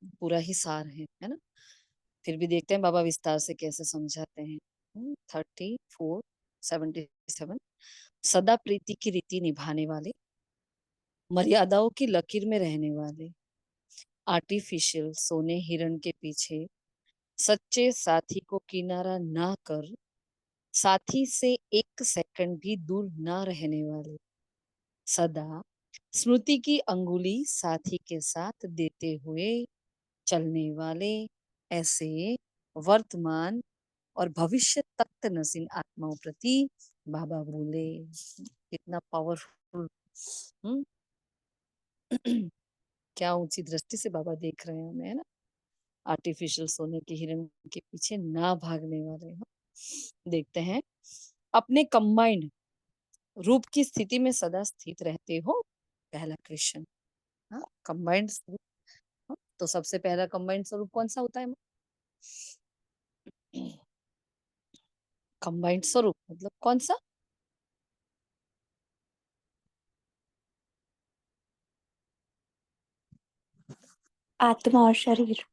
पूरा ही सार है ना। फिर भी देखते हैं बाबा विस्तार से कैसे समझाते हैं। 34:77। सदा प्रीति की रीति निभाने वाले, मर्यादाओं की लकीर में रहने वाले, आर्टिफिशियल सोने हिरण के पीछे, सच्चे साथी को किनारा ना कर, साथी से एक सेकंड भी दूर ना रहने वाले, सदा स्मृति की अंगुली साथी के साथ देते हुए चलने वाले, ऐसे वर्तमान और भविष्य तख्त नसीन आत्माओं प्रति बाबा बोले। कितना पावरफुल। हम्म। क्या ऊंची दृष्टि से बाबा देख रहे हैं हमें, है ना। आर्टिफिशियल सोने के हिरण के पीछे ना भागने वाले हो। देखते हैं, अपने कंबाइंड रूप की स्थिति में सदा स्थित रहते हो, पहला क्वेश्चन। हाँ, कंबाइंड स्वरूप। हाँ, तो सबसे पहला कंबाइंड स्वरूप कौन सा होता है? कंबाइंड स्वरूप मतलब कौन सा? आत्मा और शरीर।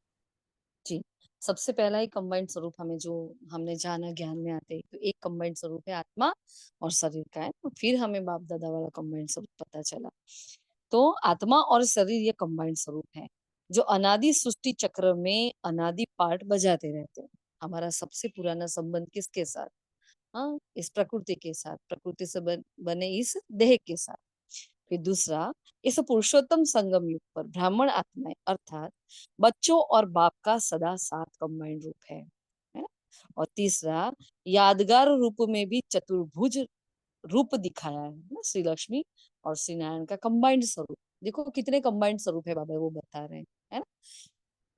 जी, सबसे पहला ही कंबाइंड स्वरूप हमें जो हमने जाना ज्ञान में आते ही, तो एक कंबाइंड स्वरूप है आत्मा और शरीर का है। तो फिर हमें बाप दादा वाला कंबाइंड स्वरूप पता चला। तो आत्मा और शरीर ये कंबाइंड स्वरूप है, जो अनादि सृष्टि चक्र में अनादि पार्ट बजाते रहते हैं। हमारा सबसे पुराना संबंध किसके साथ? हाँ, इस प्रकृति के साथ, प्रकृति से बने इस देह के साथ। फिर दूसरा, इस पुरुषोत्तम संगम युग पर ब्राह्मण आत्माएं अर्थात बच्चों और बाप का सदा साथ कंबाइंड रूप है ना। और तीसरा, यादगार रूप में भी चतुर्भुज रूप दिखाया है ना, श्री लक्ष्मी और श्री नारायण का कंबाइंड स्वरूप। देखो कितने कंबाइंड स्वरूप है बाबा वो बता रहे हैं, है ना।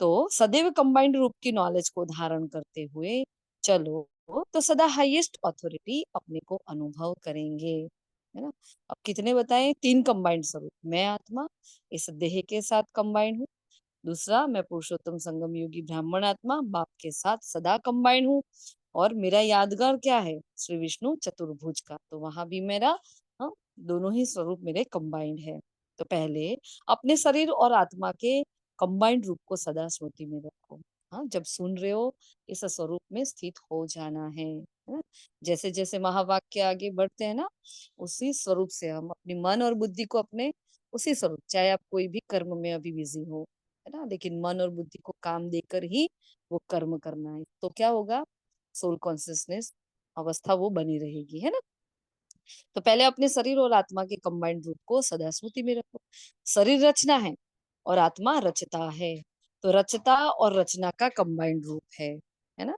तो सदैव कंबाइंड रूप की नॉलेज को धारण करते हुए चलो, तो सदा हाईएस्ट अथॉरिटी अपने को अनुभव करेंगे, है ना। अब कितने बताएं? तीन कंबाइंड स्वरूप। मैं आत्मा इस देह के साथ कंबाइंड हूँ। दूसरा, मैं पुरुषोत्तम संगम योगी ब्राह्मण आत्मा बाप के साथ सदा कंबाइंड हूँ। और मेरा यादगार क्या है? श्री विष्णु चतुर्भुज का, तो वहां भी मेरा, हाँ, दोनों ही स्वरूप मेरे कंबाइंड है। तो पहले अपने शरीर और आत्मा के कंबाइंड रूप को सदा स्मृति में रखो। हाँ, जब सुन रहे हो इस स्वरूप में स्थित हो जाना है ना। जैसे जैसे महावाक्य आगे बढ़ते हैं ना, उसी स्वरूप से हम अपनी मन और बुद्धि को अपने उसी स्वरूप, चाहे आप कोई भी कर्म में अभी बिजी हो, है ना, लेकिन मन और बुद्धि को काम देकर ही वो कर्म करना है, तो क्या होगा? सोल कॉन्सियसनेस अवस्था वो बनी रहेगी, है ना। तो पहले अपने शरीर और आत्मा के कंबाइंड रूप को सदा स्मृति में रखो। शरीर रचना है और आत्मा रचता है, तो रचता और रचना का कंबाइंड रूप है ना।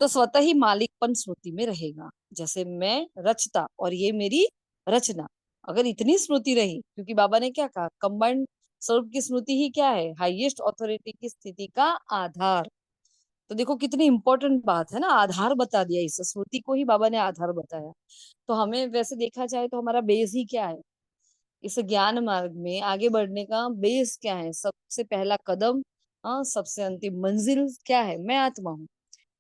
तो स्वतः ही मालिकपन स्मृति में रहेगा। जैसे मैं रचता और ये मेरी रचना, अगर इतनी स्मृति रही, क्योंकि बाबा ने क्या कहा, कंबाइंड स्वरूप की स्मृति ही क्या है? हाईएस्ट ऑथोरिटी की स्थिति का आधार। तो देखो कितनी इंपॉर्टेंट बात है ना, आधार बता दिया, इस स्मृति को ही बाबा ने आधार बताया। तो हमें वैसे देखा जाए तो हमारा बेस ही क्या है? इस ज्ञान मार्ग में आगे बढ़ने का बेस क्या है? सबसे पहला कदम, हाँ, सबसे अंतिम मंजिल क्या है? मैं आत्मा हूँ,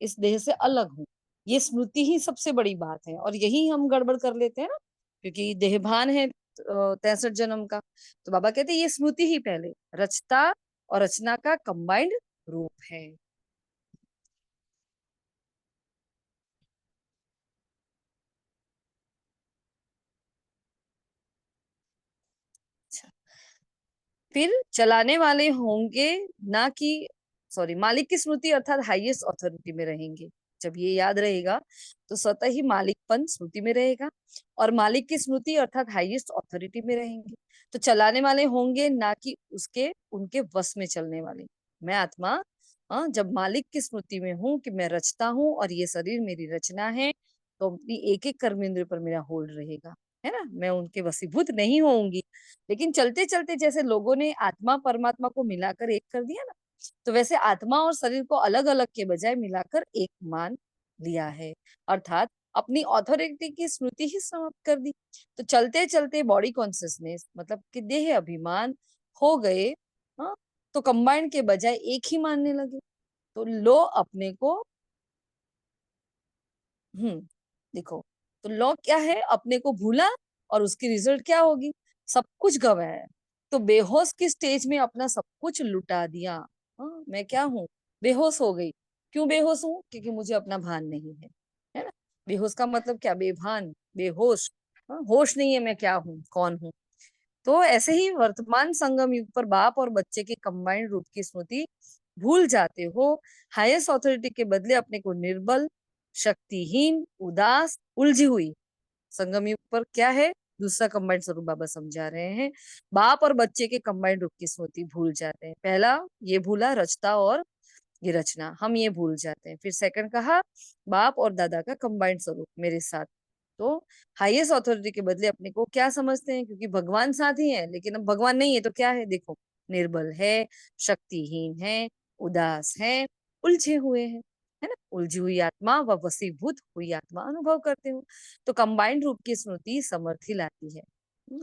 इस देह से अलग हूँ। ये स्मृति ही सबसे बड़ी बात है, और यही हम गड़बड़ कर लेते हैं ना, क्योंकि देहभान है 63 जन्म का। तो बाबा कहते हैं ये स्मृति ही पहले रचता और रचना का कंबाइंड रूप है। अच्छा, फिर चलाने वाले होंगे ना कि, सॉरी, मालिक की स्मृति अर्थात हाईएस्ट अथॉरिटी में रहेंगे। जब ये याद रहेगा तो स्वतः ही मालिकपन स्मृति में रहेगा, और मालिक की स्मृति अर्थात हाईएस्ट अथॉरिटी में रहेंगे। तो चलाने वाले होंगे ना कि उसके उनके वश में चलने वाले। मैं आत्मा, हाँ, जब मालिक की स्मृति में हूँ कि मैं रचता हूँ और ये शरीर मेरी रचना है, तो अपनी एक एक कर्मेंद्र पर मेरा होल्ड रहेगा, है ना। मैं उनके वशीभूत नहीं होंगी। लेकिन चलते चलते जैसे लोगों ने आत्मा परमात्मा को मिलाकर एक कर दिया ना, तो वैसे आत्मा और शरीर को अलग अलग के बजाय मिलाकर एक मान लिया है, अर्थात अपनी ऑथोरिटी की स्मृति ही समाप्त कर दी। तो चलते चलते बॉडी कॉन्सियसनेस मतलब कि देह अभिमान हो गए, हाँ, तो कंबाइंड के बजाय एक ही मानने लगे। तो लो अपने को, हम्म, देखो, तो लॉ क्या है? अपने को भूला और उसकी रिजल्ट क्या होगी? सब कुछ गवाया है। तो बेहोश की स्टेज में अपना सब कुछ लुटा दिया। हाँ, मैं क्या हूँ? बेहोश हो गई। क्यों बेहोश हूँ? क्योंकि मुझे अपना भान नहीं है ना? बेहोश का मतलब क्या? बेभान, बेहोश। हाँ, होश नहीं है मैं क्या हूँ, कौन हूँ। तो ऐसे ही वर्तमान संगम युग पर बाप और बच्चे के कंबाइंड रूप की स्मृति भूल जाते हो। हाईएस्ट अथॉरिटी के बदले अपने को निर्बल, शक्तिहीन, उदास, उलझी हुई। संगम युग पर क्या है? दूसरा कंबाइंड स्वरूप बाबा समझा रहे हैं। बाप और बच्चे के कंबाइंड रूप की स्मृति भूल जाते हैं। पहला ये भूला रचता और ये रचना, हम ये भूल जाते हैं। फिर सेकंड कहा बाप और दादा का कंबाइंड स्वरूप मेरे साथ। तो हाईएस्ट अथॉरिटी के बदले अपने को क्या समझते हैं? क्योंकि भगवान साथ ही है, लेकिन अब भगवान नहीं है तो क्या है? देखो, निर्बल है, शक्तिहीन है, उदास है, उलझे हुए हैं, है ना? उलझी हुई आत्मा व वसीभूत हुई आत्मा अनुभव करते हो। तो कंबाइंड रूप की स्मृति समर्थी लाती है।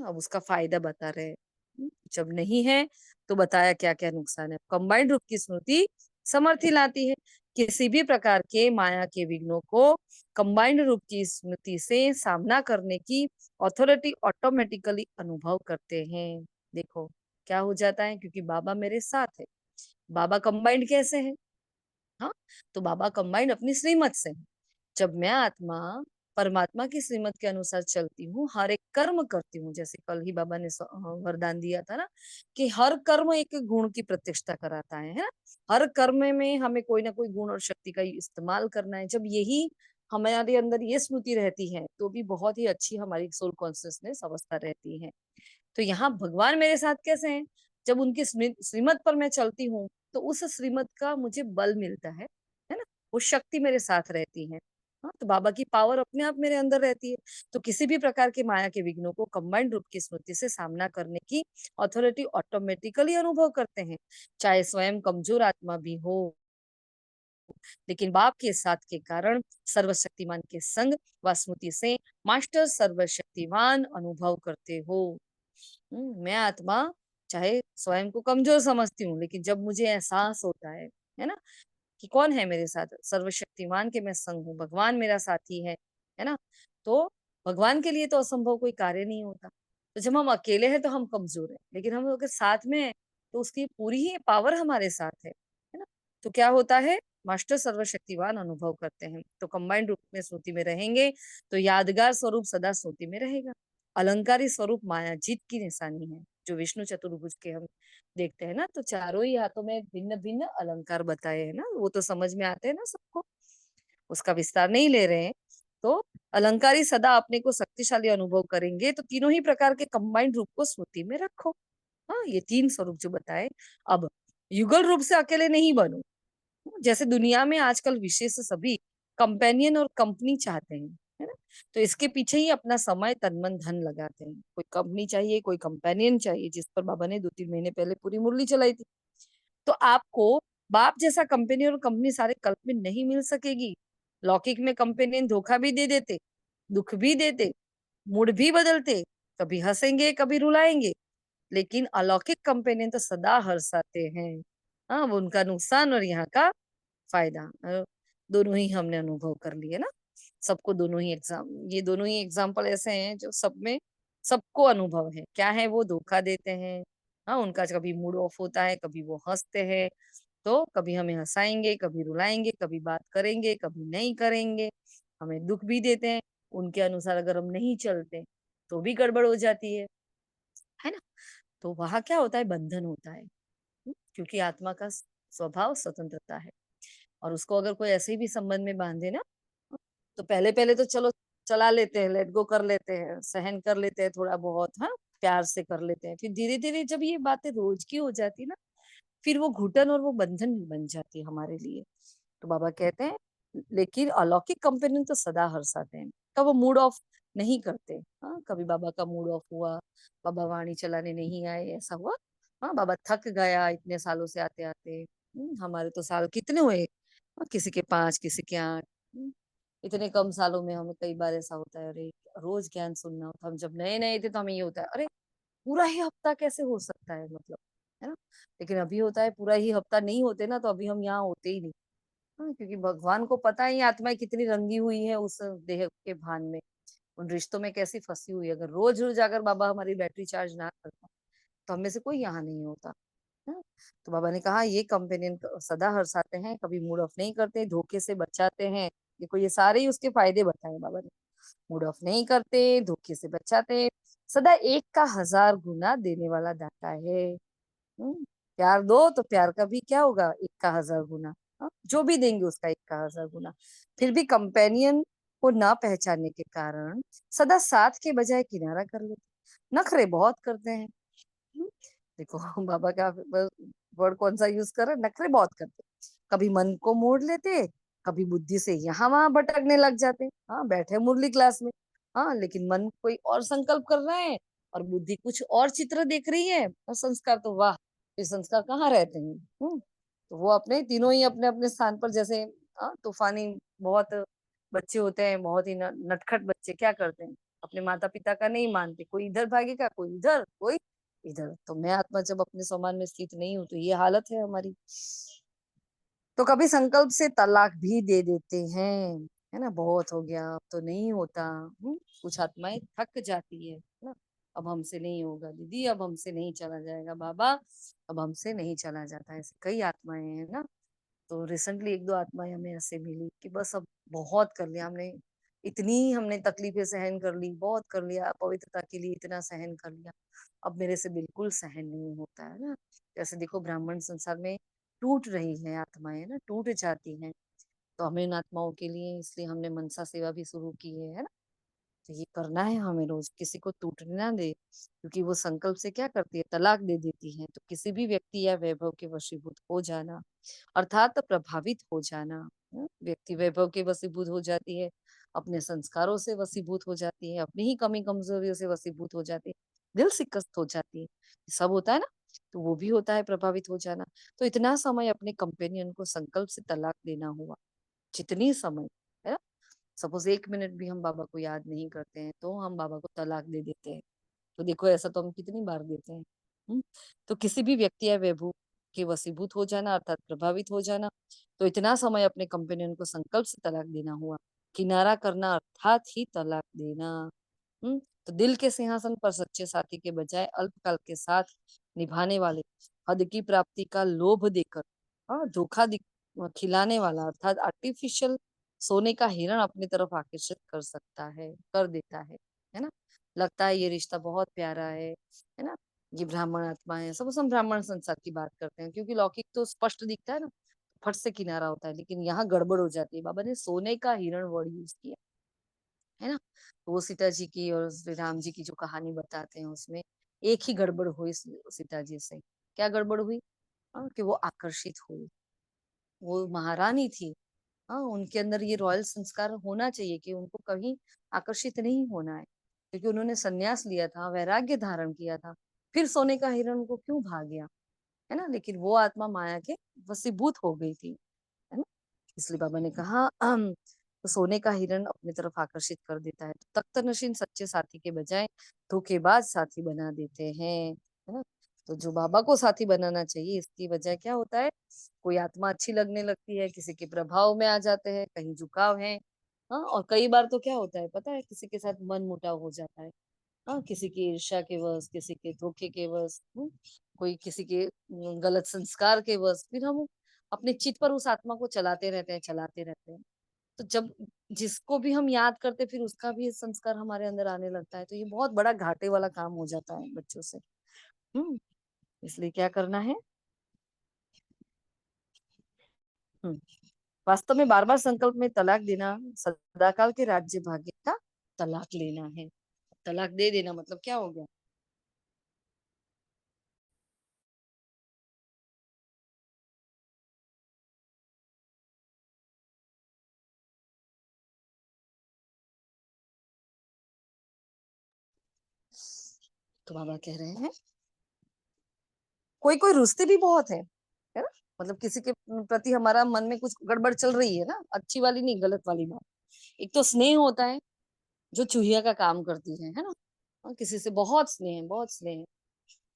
अब उसका फायदा बता रहे हैं। जब नहीं है तो बताया क्या क्या नुकसान है। कंबाइंड रूप की स्मृति समर्थी लाती है। किसी भी प्रकार के माया के विघ्नों को कंबाइंड रूप की स्मृति से सामना करने की अथॉरिटी ऑटोमेटिकली अनुभव करते हैं। देखो क्या हो जाता है, क्योंकि बाबा मेरे साथ है। बाबा कंबाइंड कैसे है? हाँ, तो बाबा कंबाइंड अपनी श्रीमत से है। जब मैं आत्मा परमात्मा की श्रीमत के अनुसार चलती हूँ, हर एक कर्म करती हूँ, जैसे कल ही बाबा ने वरदान दिया था ना कि हर कर्म एक गुण की प्रत्यक्षता कराता है ना? हर कर्म में हमें कोई ना कोई गुण और शक्ति का इस्तेमाल करना है। जब यही हमारे अंदर ये स्मृति रहती है तो भी बहुत ही अच्छी हमारी सोल कॉन्शियसनेस अवस्था रहती है। तो यहाँ भगवान मेरे साथ कैसे हैं? जब उनकी श्रीमत पर मैं चलती हूँ तो उस श्रीमत का मुझे बल मिलता है ना? वो शक्ति मेरे साथ रहती है। हाँ, तो बाबा की पावर अपने आप मेरे अंदर रहती है। तो किसी भी प्रकार के माया के विघ्नों को कंबाइंड रूप की स्मृति से सामना करने की अथॉरिटी ऑटोमेटिकली अनुभव करते हैं। चाहे स्वयं कमजोर आत्मा भी हो, लेकिन बाप के साथ के कारण सर्वशक्तिमान के संग व स्मृति से मास्टर सर्वशक्तिमान अनुभव करते हो। मैं आत्मा चाहे स्वयं को कमजोर समझती हूँ, लेकिन जब मुझे एहसास होता है ना, कि कौन है मेरे साथ? सर्वशक्तिमान के मैं संग हूँ, भगवान मेरा साथी है ना? तो भगवान के लिए तो असंभव कोई कार्य नहीं होता। तो जब हम अकेले हैं तो हम कमजोर हैं, लेकिन हम अगर साथ में हैं तो उसकी पूरी ही पावर हमारे साथ है ना? तो क्या होता है? मास्टर सर्वशक्तिवान अनुभव करते हैं। तो कंबाइंड रूप में स्मृति में रहेंगे तो यादगार स्वरूप सदा स्मृति में रहेगा। अलंकारी स्वरूप माया जीत की निशानी है। जो विष्णु चतुर्भुज के हम देखते हैं ना, तो चारों ही हाथों में भिन्न भिन्न अलंकार बताए हैं ना, वो तो समझ में आते हैं ना सबको, उसका विस्तार नहीं ले रहे हैं। तो अलंकारी सदा अपने को शक्तिशाली अनुभव करेंगे, तो तीनों ही प्रकार के कंबाइंड रूप को स्मृति में रखो। हाँ, ये तीन स्वरूप जो बताए। अब युगल रूप से अकेले नहीं बनो। जैसे दुनिया में आजकल विशेष सभी कंपेनियन और कंपनी चाहते हैं, है ना? तो इसके पीछे ही अपना समय तन मन धन लगाते हैं। कोई कंपनी चाहिए, कोई कंपेनियन चाहिए, जिस पर बाबा ने 2-3 महीने पहले पूरी मुरली चलाई थी। तो आपको बाप जैसा कंपनी और कंपनी सारे कल्प में नहीं मिल सकेगी। लौकिक में कंपेनियन धोखा भी दे देते, दुख भी देते, मूड भी बदलते, कभी हंसेंगे कभी रुलाएंगे, लेकिन अलौकिक कंपेनियन तो सदा हर्षाते हैं। हाँ, वो उनका नुकसान और यहाँ का फायदा, दोनों ही हमने अनुभव कर लिए ना। सबको दोनों ही ये दोनों ही एग्जाम्पल ऐसे हैं जो सब में सबको अनुभव है। क्या है? वो धोखा देते हैं। हाँ, उनका कभी मूड ऑफ होता है, कभी वो हंसते हैं, तो कभी हमें हंसाएंगे, कभी रुलाएंगे, कभी बात करेंगे, कभी नहीं करेंगे, हमें दुख भी देते हैं। उनके अनुसार अगर हम नहीं चलते तो भी गड़बड़ हो जाती है ना? तो वहां क्या होता है? बंधन होता है। क्योंकि आत्मा का स्वभाव स्वतंत्रता है, और उसको अगर कोई ऐसे भी संबंध में बांधे ना, तो पहले पहले तो चलो चला लेते हैं, लेट गो कर लेते हैं, सहन कर लेते हैं थोड़ा बहुत, हाँ, प्यार से कर लेते हैं। फिर धीरे धीरे जब ये बातें रोज की हो जाती ना, फिर वो घुटन और वो बंधन बन जाती है हमारे लिए। तो बाबा कहते हैं, लेकिन अलौकिक कंपेनियन तो सदा हर्षाते हैं, कब वो मूड ऑफ नहीं करते। हाँ, कभी बाबा का मूड ऑफ हुआ, बाबा वाणी चलाने नहीं आए, ऐसा हुआ। हाँ, बाबा थक गया इतने सालों से आते आते। हमारे तो साल कितने हुए? किसी के 5, किसी के 8। इतने कम सालों में हमें कई बार ऐसा होता है, अरे रोज ज्ञान सुनना होता। हम जब नए नए थे तो हमें ये होता है, अरे पूरा ही हफ्ता कैसे हो सकता है, मतलब, है ना? लेकिन अभी होता है पूरा ही हफ्ता नहीं होते ना, तो अभी हम यहाँ होते ही नहीं। हाँ, क्योंकि भगवान को पता है ये आत्मा कितनी रंगी हुई है उस देह के भान में, उन रिश्तों में कैसी फंसी हुई है। अगर रोज रोज अगर बाबा हमारी बैटरी चार्ज ना करता तो हम में से कोई यहाँ नहीं होता। हाँ, तो बाबा ने कहा ये कंपेनियन सदा हँसाते हैं, कभी मूड ऑफ नहीं करते, धोखे से बचाते हैं। देखो ये सारे ही उसके फायदे बताए बाबा ने। मूड ऑफ नहीं करते, धोखे से बचाते, सदा एक का 1000 गुना देने वाला दाता है। प्यार दो तो प्यार का भी क्या होगा, एक का 1000 गुना। हाँ, जो भी देंगे उसका एक का 1000 गुना। फिर भी कंपेनियन को ना पहचानने के कारण सदा साथ के बजाय किनारा कर लेते, नखरे बहुत करते हैं। हम्म, देखो बाबा का वर्ड कौन सा यूज कर रहे हैं, नखरे बहुत करते। कभी मन को मोड़ लेते, कभी बुद्धि से यहाँ वहां भटकने लग जाते। हाँ, बैठे मुरली क्लास में, हाँ, लेकिन मन कोई और संकल्प कर रहा है और बुद्धि कुछ और चित्र देख रही है, और संस्कार तो वाह, ये संस्कार कहाँ रहते हैं। तो वो अपने तीनों ही अपने अपने स्थान पर, जैसे तूफानी बहुत बच्चे होते हैं, बहुत ही नटखट बच्चे क्या करते हैं, अपने माता पिता का नहीं मानते, कोई इधर भागेगा, कोई इधर, कोई इधर। तो मैं आत्मा जब अपने स्वमान में स्थित नहीं हूँ तो ये हालत है हमारी। तो कभी संकल्प से तलाक भी दे देते हैं, है ना, बहुत हो गया अब तो नहीं होता। कुछ आत्माएं थक जाती है ना, अब हमसे नहीं होगा दीदी, अब हमसे नहीं चला जाएगा बाबा, अब हमसे नहीं चला जाता। ऐसे कई आत्माएं हैं ना। तो रिसेंटली एक दो आत्माएं हमें ऐसे मिली कि बस अब बहुत कर लिया हमने, इतनी हमने तकलीफें सहन कर ली, बहुत कर लिया, पवित्रता के लिए इतना सहन कर लिया, अब मेरे से बिल्कुल सहन नहीं होता है ना। जैसे देखो ब्राह्मण संसार में टूट रही है आत्माएं ना, टूट जाती हैं। तो हमें इन आत्माओं के लिए इसलिए हमने मनसा सेवा भी शुरू की है ना। तो ये करना है हमें रोज, किसी को टूटने ना दे, क्योंकि वो संकल्प से क्या करती है, तलाक दे देती है। तो किसी भी व्यक्ति या वैभव के वशीभूत हो जाना, अर्थात प्रभावित हो जाना। व्यक्ति वैभव के वशीभूत हो जाती है, अपने संस्कारों से वशीभूत हो जाती है, अपनी ही कमी कमजोरियों से वशीभूत हो जाती है, दिल शिकस्त हो जाती है, सब होता है ना। तो वो भी होता है प्रभावित हो जाना। तो इतना समय अपने कंपेनियन को संकल्प से तलाक देना हुआ, जितनी समय, है ना। सपोज 1 मिनट भी हम बाबा को याद नहीं करते हैं तो हम बाबा को तलाक दे देते हैं। तो देखो ऐसा तो हम कितनी बार देते हैं। तो किसी भी व्यक्ति या वैभव के वशीभूत हो जाना अर्थात प्रभावित हो जाना, तो इतना समय अपने कंपेनियन को संकल्प से तलाक देना हुआ। किनारा करना अर्थात ही तलाक देना। तो दिल के सिंहासन पर सच्चे साथी के बजाय अल्पकाल के साथ निभाने वाले, हद की प्राप्ति का लोभ देकर धोखा खिलाने वाला अर्थात आर्टिफिशियल सोने का हिरण अपनी तरफ आकर्षित कर सकता है, कर देता है ना। लगता है ये रिश्ता बहुत प्यारा है ना। ये ब्राह्मण आत्मा है, सब हम ब्राह्मण संसार की बात करते हैं, क्योंकि लौकिक तो स्पष्ट दिखता है ना, फट से किनारा होता है, लेकिन यहाँ गड़बड़ हो जाती है। बाबा ने सोने का हिरण वर्ड यूज किया है ना। तो वो सीता जी की और श्री राम जी की जो कहानी बताते हैं उसमें एक ही गड़बड़ हुई सीता जी से। क्या गड़बड़ हुई? कि वो आकर्षित हुई, वो महारानी थी। उनके अंदर ये रॉयल संस्कार होना चाहिए कि उनको कहीं आकर्षित नहीं होना है, क्योंकि उन्होंने संन्यास लिया था, वैराग्य धारण किया था। फिर सोने का हिरण उनको क्यों भाग गया, है ना। लेकिन वो आत्मा माया के वशीभूत हो गई थी, है ना। इसलिए बाबा ने कहा तो सोने का हिरण अपनी तरफ आकर्षित कर देता है। तो तख्त नशीन सच्चे साथी के बजाय धोखेबाज साथी बना देते हैं, है ना। तो जो बाबा को साथी बनाना चाहिए, इसकी वजह क्या होता है, कोई आत्मा अच्छी लगने लगती है, किसी के प्रभाव में आ जाते हैं, कहीं झुकाव है। और कई बार तो क्या होता है पता है, किसी के साथ मन मुटाव हो जाता है। किसी की ईर्ष्या के वश, किसी के धोखे के वश, कोई किसी के गलत संस्कार के वश, फिर हम अपने चित पर उस आत्मा को चलाते रहते हैं, चलाते रहते हैं। तो जब जिसको भी हम याद करते फिर उसका भी संस्कार हमारे अंदर आने लगता है, तो ये बहुत बड़ा घाटे वाला काम हो जाता है बच्चों से। हम्म इसलिए क्या करना है, हम्म वास्तव में बार बार संकल्प में तलाक देना सदाकाल के राज्य भाग्य का तलाक लेना है। तलाक दे देना मतलब क्या हो गया? तो बाबा कह रहे हैं कोई कोई रुस्ते भी बहुत है ना। मतलब किसी के प्रति हमारा मन में कुछ गड़बड़ चल रही है ना, अच्छी वाली नहीं, गलत वाली बात। एक तो स्नेह होता है जो चूहिया का काम करती है ना। किसी से बहुत स्नेह है, बहुत स्नेह है,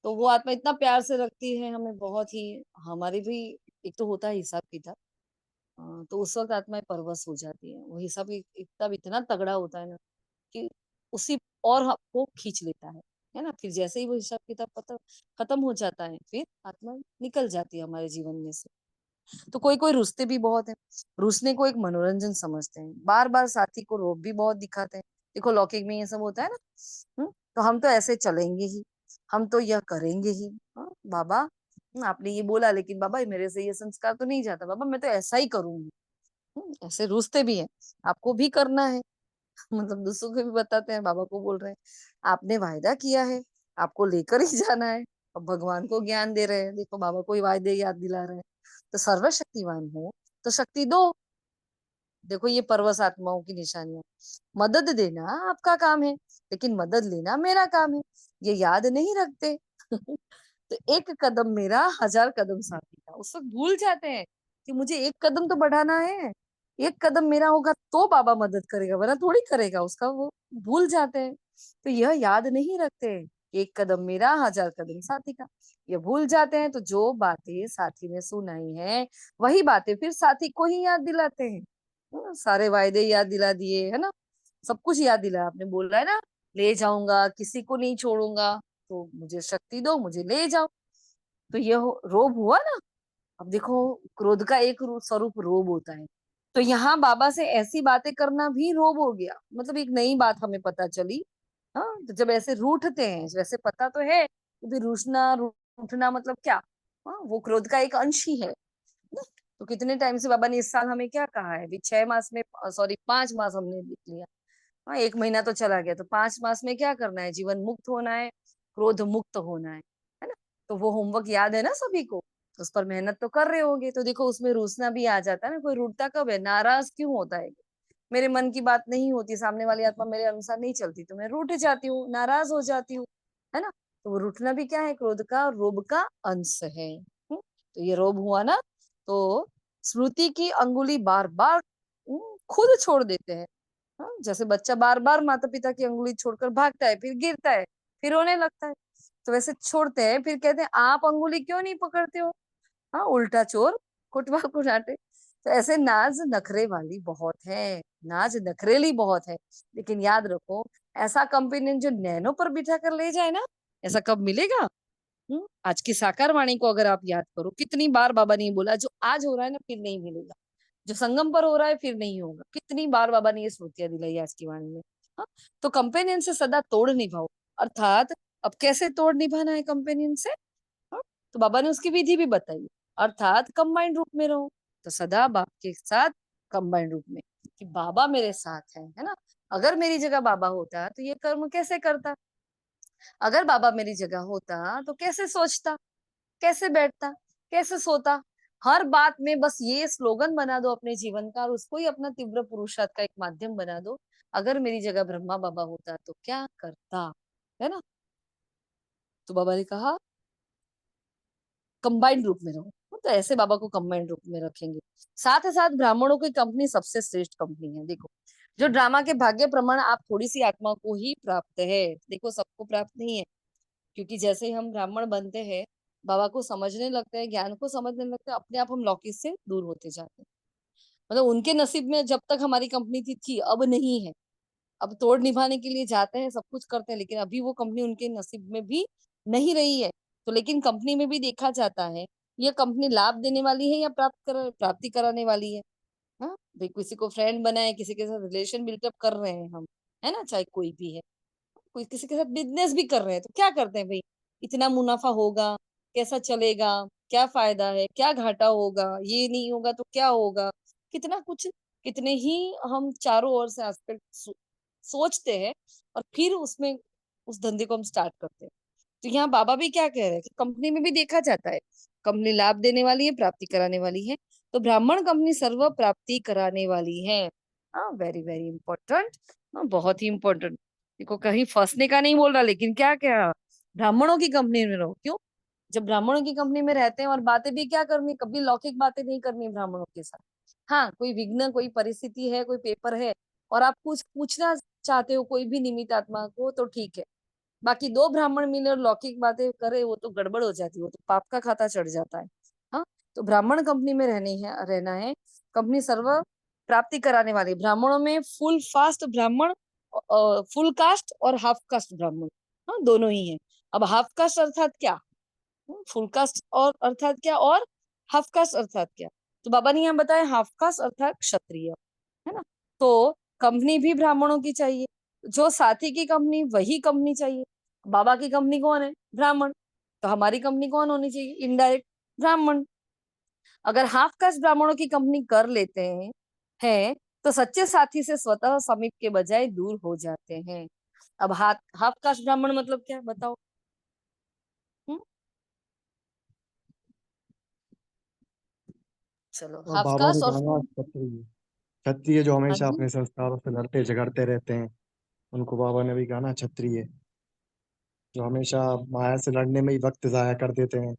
तो वो आत्मा इतना प्यार से रखती है हमें, बहुत ही, हमारी भी एक तो होता है हिसाब किताब। तो उस वक्त आत्माएं परवश हो जाती है, वो हिसाब किताब इतना तगड़ा होता है ना कि उसी और आपको खींच लेता है है ना? फिर जैसे ही वो हिसाब किताब पता खत्म हो जाता है, फिर आत्मा निकल जाती है हमारे जीवन में से। तो कोई-कोई रुसते भी बहुत हैं। रुसने को एक मनोरंजन समझते हैं। बार-बार साथी को रोब भी बहुत दिखाते हैं। देखो लौकिक में ये सब होता है ना, तो हम तो ऐसे चलेंगे ही, हम तो यह करेंगे ही। बाबा, आपने ये बोला लेकिन बाबा मेरे से ये संस्कार तो नहीं जाता। बाबा मैं तो ऐसा ही करूँगी। ऐसे रुसते भी हैं। आपको भी करना है। मतलब दूसरों को भी बताते हैं, बाबा को बोल रहे हैं, आपने वायदा किया है, आपको लेकर ही जाना है। अब भगवान को ज्ञान दे रहे हैं, देखो बाबा को ही वायदे याद दिला रहे हैं। तो सर्वशक्तिमान हो, तो शक्ति दो। देखो ये परवश आत्माओं की निशानियां। मदद देना आपका काम है, लेकिन मदद लेना मेरा काम है। ये याद नहीं रखते। तो एक कदम मेरा, 1000 कदम साथी का। उस वक्त भूल जाते हैं कि मुझे एक कदम तो बढ़ाना है। एक कदम मेरा होगा तो बाबा मदद करेगा, वरना थोड़ी करेगा उसका वो। भूल जाते हैं। तो यह याद नहीं रखते। एक कदम मेरा, 1000 कदम साथी का। ये भूल जाते हैं, तो जो बातें साथी ने सुनाई है, वही बातें फिर साथी को ही याद दिलाते हैं। सारे वायदे याद दिला दिए, है ना? सब कुछ याद दिलाया। आपने बोला है ना, ले जाऊंगा, किसी को नहीं छोड़ूंगा, तो मुझे शक्ति दो, मुझे ले जाओ। तो यह रोब हुआ ना। अब देखो, क्रोध का एक स्वरूप रोब होता है। तो यहाँ बाबा से ऐसी बातें करना भी रोब हो गया। मतलब एक नई बात हमें पता चली। हाँ, तो जब ऐसे रूठते हैं, वैसे पता तो है कि भी रूठना रूठना मतलब क्या। हाँ, वो क्रोध का एक अंश ही है ना? तो कितने टाइम से बाबा ने इस साल हमें क्या कहा है, अभी 6 मास में, सॉरी 5 मास हमने लिख लिया। हाँ, 1 महीना तो चला गया, तो 5 मास में क्या करना है, जीवन मुक्त होना है, क्रोध मुक्त होना है ना? तो वो होमवर्क याद है ना सभी को। तो उस पर मेहनत तो कर रहे होंगे। तो देखो उसमें रूसना भी आ जाता है ना। कोई रूठता कब है, नाराज क्यों होता है? मेरे मन की बात नहीं होती, सामने वाली आत्मा मेरे अनुसार नहीं चलती, तो मैं रूठ जाती हूँ, नाराज हो जाती हूँ, है ना? तो वो रूठना भी क्या है, क्रोध का, रोब का अंश है। तो ये रोब हुआ ना। तो स्मृति की अंगुली बार बार खुद छोड़ देते हैं। हाँ, जैसे बच्चा बार बार माता पिता की अंगुली छोड़कर भागता है, फिर गिरता है, फिर रोने लगता है। तो वैसे छोड़ते हैं, फिर कहते हैं आप अंगुली क्यों नहीं पकड़ते हो? हाँ, उल्टा चोर कुटवा को डांटे। तो ऐसे नाज नखरे वाली बहुत है, नाज नखरेली बहुत है। लेकिन याद रखो, ऐसा कंपेनियन जो नैनो पर बिठा कर ले जाए ना, ऐसा कब मिलेगा? आज की साकार वाणी को अगर आप याद करो, कितनी बार बाबा ने ये बोला, जो आज हो रहा है ना फिर नहीं मिलेगा, जो संगम पर हो रहा है फिर नहीं होगा। कितनी बार बाबा ने ये स्मृतियां दिलाई आज की वाणी में। हाँ, तो कंपेनियन से सदा तोड़ निभाओ। अर्थात अब कैसे तोड़ निभाना है कंपेनियन से? हाँ, तो बाबा ने उसकी विधि भी बताई। अर्थात कंबाइंड रूप में रहो। तो सदा बाप के साथ कंबाइंड रूप में, कि बाबा मेरे साथ है ना? अगर मेरी जगह बाबा होता तो ये कर्म कैसे करता? अगर बाबा मेरी जगह होता तो कैसे सोचता, कैसे बैठता, कैसे सोता? हर बात में बस ये स्लोगन बना दो अपने जीवन का, और उसको ही अपना तीव्र पुरुषार्थ का एक माध्यम बना दो। अगर मेरी जगह ब्रह्मा बाबा होता तो क्या करता, है ना? तो बाबा ने कहा कंबाइंड रूप में रहो। तो ऐसे बाबा को कंबाइंड रूप में रखेंगे। साथ ही साथ ब्राह्मणों की कंपनी सबसे श्रेष्ठ कंपनी है। देखो, जो ड्रामा के भाग्य प्रमाण आप थोड़ी सी आत्मा को ही प्राप्त है। देखो सबको प्राप्त नहीं है, क्योंकि जैसे ही हम ब्राह्मण बनते हैं, बाबा को समझने लगते हैं, ज्ञान को समझने लगते हैं, अपने आप हम लौकिक से दूर होते जाते हैं। मतलब उनके नसीब में जब तक हमारी कंपनी थी, अब नहीं है। अब तोड़ निभाने के लिए जाते हैं, सब कुछ करते हैं, लेकिन अभी वो कंपनी उनके नसीब में भी नहीं रही है। तो लेकिन कंपनी में भी देखा जाता है, ये कंपनी लाभ देने वाली है या प्राप्ति कराने वाली है। हाँ, भाई किसी को फ्रेंड बनाए, किसी के साथ रिलेशन बिल्डअप कर रहे हैं हम, है ना? चाहे कोई भी है, कोई किसी के साथ बिजनेस भी कर रहे हैं, तो क्या करते हैं भाई? इतना मुनाफा होगा, कैसा चलेगा, क्या फायदा है, क्या घाटा होगा, ये नहीं होगा तो क्या होगा? कितना कुछ, कितने ही हम चारों ओर से एस्पेक्ट सोचते हैं, और फिर उसमें उस धंधे को हम स्टार्ट करते हैं। तो यहाँ बाबा भी क्या कह रहे हैं कि कंपनी में भी देखा जाता है, कंपनी लाभ देने वाली है, प्राप्ति कराने वाली है। तो ब्राह्मण कंपनी सर्व प्राप्ति कराने वाली है। हाँ, वेरी वेरी इंपॉर्टेंट। हाँ, बहुत ही इंपॉर्टेंट। देखो कहीं फंसने का नहीं बोल रहा, लेकिन क्या क्या, ब्राह्मणों की कंपनी में रहो। क्यों? जब ब्राह्मणों की कंपनी में रहते हैं, और बातें भी क्या करनी, कभी लौकिक बातें नहीं करनी ब्राह्मणों के साथ। हाँ, कोई विघ्न, कोई परिस्थिति है, कोई पेपर है, और आप कुछ पूछना चाहते हो कोई भी निमित आत्मा को, तो ठीक है। बाकी दो ब्राह्मण मिले और लौकिक बातें करे, वो तो गड़बड़ हो जाती है, वो तो पाप का खाता चढ़ जाता है। हाँ, तो ब्राह्मण कंपनी में रहना है। कंपनी सर्व प्राप्ति कराने वाली। ब्राह्मणों में फुल फास्ट ब्राह्मण, फुल कास्ट और हाफ कास्ट ब्राह्मण, हाँ, दोनों ही है। अब हाफ कास्ट अर्थात क्या? फुल कास्ट और अर्थात क्या और हाफ कास्ट अर्थात क्या? तो बाबा ने यहाँ बताया हाफ कास्ट अर्थात क्षत्रिय, है ना? तो कंपनी भी ब्राह्मणों की चाहिए, जो साथी की कंपनी वही कंपनी चाहिए। बाबा की कंपनी कौन है? ब्राह्मण। तो हमारी कंपनी कौन होनी चाहिए? इनडायरेक्ट ब्राह्मण। अगर हाफ कास्ट ब्राह्मणों की कंपनी कर लेते हैं तो सच्चे साथी से स्वतः समीप के बजाय दूर हो जाते हैं। अब हाफ हाफ कास्ट ब्राह्मण मतलब क्या बताओ? हम्म चलो और हाफ बाबा ने कास्ट और कहा ना, फुल। क्षत्रिय क्षत्रिय जो हाँ हमेशा जी। अपने संस्कारों से लड़ते झगड़ते रहते हैं, उनको बाबा ने भी कहा ना क्षत्रिय, जो हमेशा माया से लड़ने में ही वक्त जाया कर देते हैं।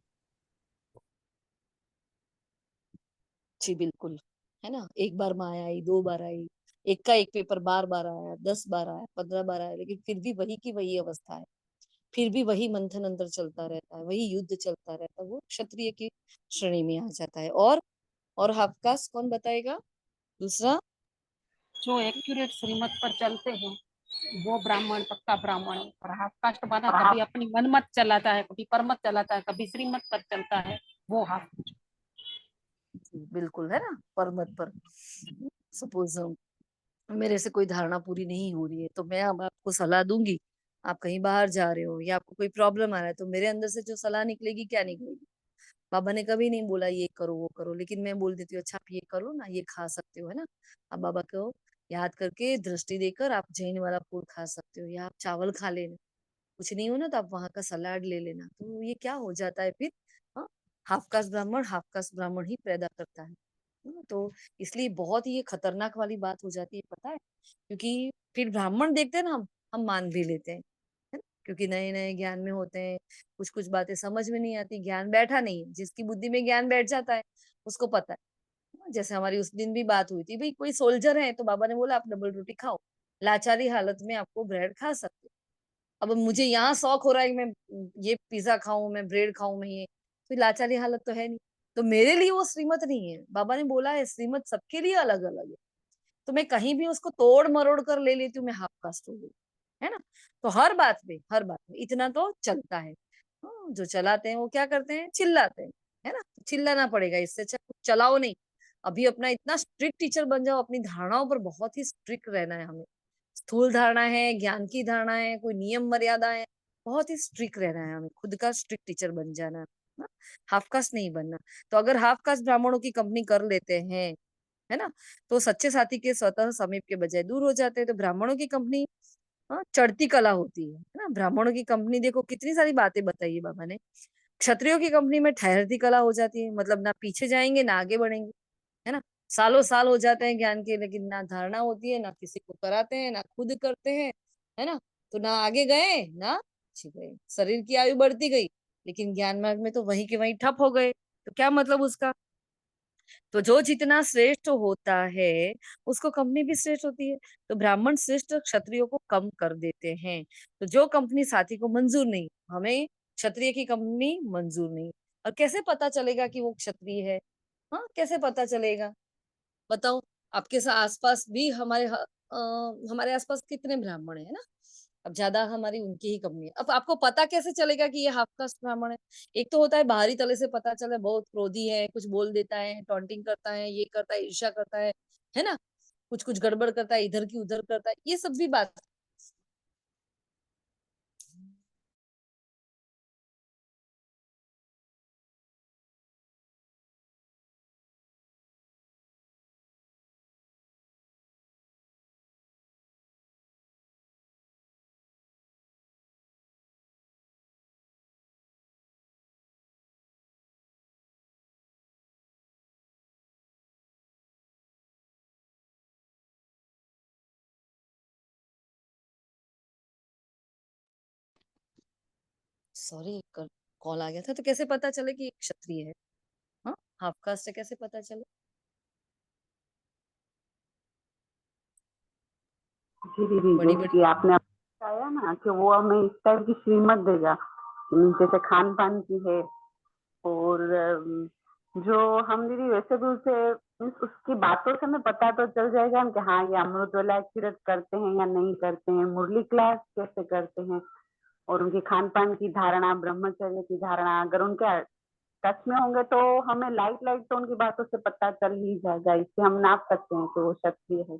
जी बिल्कुल, है ना? एक बार माया आई, 2 बार आई, एक का एक पेपर बार-बार आया, 10 बार आया, 15 बार आया, लेकिन फिर भी वही की वही अवस्था है। फिर भी वही मंथन अंदर चलता रहता है, वही युद्ध चलता रहता है, वो क्षत्रिय की श्रेणी में आ जाता है। और हाफ कास्ट कौन बताएगा? दूसरा? जो एक्यूरेट श्रीमत पर चलते हैं वो ब्राह्मण, पक्का ब्राह्मण। और हाफ कास्ट वाला कभी अपनी मनमत चलाता है, कभी परमत चलाता है, कभी श्रीमत पर चलता है, वो हाफ। जी, बिल्कुल, है ना? परमत पर। सपोज़ मेरे से कोई धारणा पूरी नहीं हो रही है, तो मैं अब आपको सलाह दूँगी, आप कहीं बाहर जा रहे हो या आपको कोई प्रॉब्लम आ रहा है, तो मेरे अंदर से जो सलाह निकलेगी, क्या निकलेगी? बाबा ने कभी नहीं बोला ये करो, वो करो, लेकिन मैं बोल देती हूँ अच्छा आप ये करो ना, ये खा सकते हो, है ना? आप बाबा को याद करके दृष्टि देकर आप जैन वाला फूड खा सकते हो या आप चावल खा लेना। कुछ नहीं हो ना तो आप वहाँ का सलाद ले लेना। तो ये क्या हो जाता है फिर? हाँ, हाफ कास्ट ब्राह्मण ही पैदा करता है। तो इसलिए बहुत ही ये खतरनाक वाली बात हो जाती है, पता है? क्योंकि फिर ब्राह्मण देखते हैं ना हम मान भी लेते हैं, है ना? क्योंकि नए-नए ज्ञान में होते हैं, कुछ-कुछ बातें समझ में नहीं आती, ज्ञान बैठा नहीं है। जिसकी बुद्धि में ज्ञान बैठ जाता है, उसको पता है। जैसे हमारी उस दिन भी बात हुई थी, भई कोई सोल्जर है तो बाबा ने बोला आप डबल रोटी खाओ, लाचारी हालत में आपको ब्रेड खा सकते हो। अब मुझे यहाँ शौक हो रहा है कि मैं ये पिज़्ज़ा खाऊँ, मैं ब्रेड खाऊँ, मैं ये, तो लाचारी हालत तो है नहीं। तो मेरे लिए वो श्रीमत नहीं है। बाबा ने बोला है श्रीमत सबके लिए अलग-अलग है। तो मैं कहीं भी उसको तोड़-मरोड़ कर ले लेती हूँ, मैं हाफ कास्ट हो गई। है ना? तो हर बात में इतना तो चलता है। जो चलाते हैं वो क्या करते हैं? चिल्लाते हैं। है ना? चिल्लाना पड़ेगा, इससे अच्छा कुछ चलाओ नहीं। अभी अपना इतना स्ट्रिक्ट टीचर बन जाओ, अपनी धारणाओं पर बहुत ही स्ट्रिक्ट रहना है हमें। स्थूल धारणा है, ज्ञान की धारणा है, कोई नियम मर्यादा है, बहुत ही स्ट्रिक्ट रहना है हमें, खुद का स्ट्रिक्ट टीचर बन जाना है ना? हाफ कास्ट नहीं बनना। तो अगर हाफ कास्ट ब्राह्मणों की कंपनी कर लेते हैं, है ना? तो सच्चे साथी के स्वतः समीप के बजाय दूर हो जाते हैं। तो ब्राह्मणों की कंपनी चढ़ती कला होती है ना? ब्राह्मणों की कंपनी देखो कितनी सारी बातें बताई है बाबा ने। क्षत्रियों की कंपनी में ठहरती कला हो जाती है, मतलब ना पीछे जाएँगे, ना आगे बढ़ेंगे, है ना? सालों-साल हो जाते हैं ज्ञान के, लेकिन ना धारणा होती है, ना किसी को कराते हैं, ना खुद करते हैं, है ना? तो ना आगे गए, ना पीछे गए। शरीर की आयु बढ़ती गई, लेकिन ज्ञान मार्ग में तो वहीं के वहीं ठप हो गए। तो क्या मतलब उसका? तो जो जितना श्रेष्ठ होता है, उसको कंपनी भी श्रेष्ठ होती है। तो ब्राह्मण श्रेष्ठ क्षत्रियो को कम कर देते हैं। तो जो कंपनी साथी को मंजूर नहीं, हमें क्षत्रिय की कंपनी मंजूर नहीं। और कैसे पता चलेगा कि वो क्षत्रिय है? हाँ, कैसे पता चलेगा? बताओ, आपके आसपास भी हमारे आसपास कितने ब्राह्मण है ना? अब ज्यादा हमारी उनकी ही कमी है। अब आपको पता कैसे चलेगा कि ये हाफ कास्ट ब्राह्मण है? एक तो होता है बाहरी तले से पता चले बहुत क्रोधी है, कुछ बोल देता है, टॉन्टिंग करता है, ये करता है, ईर्ष्या करता है ना? कुछ कुछ गड़बड़ करता है, इधर की उधर करता है, ये सब भी बात। सॉरी, कॉल आ गया था। तो कैसे पता चले कि ये क्षत्रिय है? हाँ, हाफ कास्ट है, कैसे पता चले? जी दीदी, बड़ी जैसे बड़ी। कि आपने बताया ना कि वो हमें इस टाइप की कीमत देगा, जैसे खान पान की है। और जो हम दीदी वैसे भी उसे उसकी बातों से हमें पता तो चल जाएगा ना कि हाँ ये अमृत वाला एक्यूरेट करते हैं या नहीं करते हैं, मुरली क्लास कैसे करते हैं। और उनकी खान-पान की धारणा, ब्रह्मचर्य की धारणा अगर उनके टच में होंगे तो हमें लाइट तो उनकी बातों से पता चल ही जाएगा। इससे हम नाप सकते हैं कि वो क्षत्रिय है।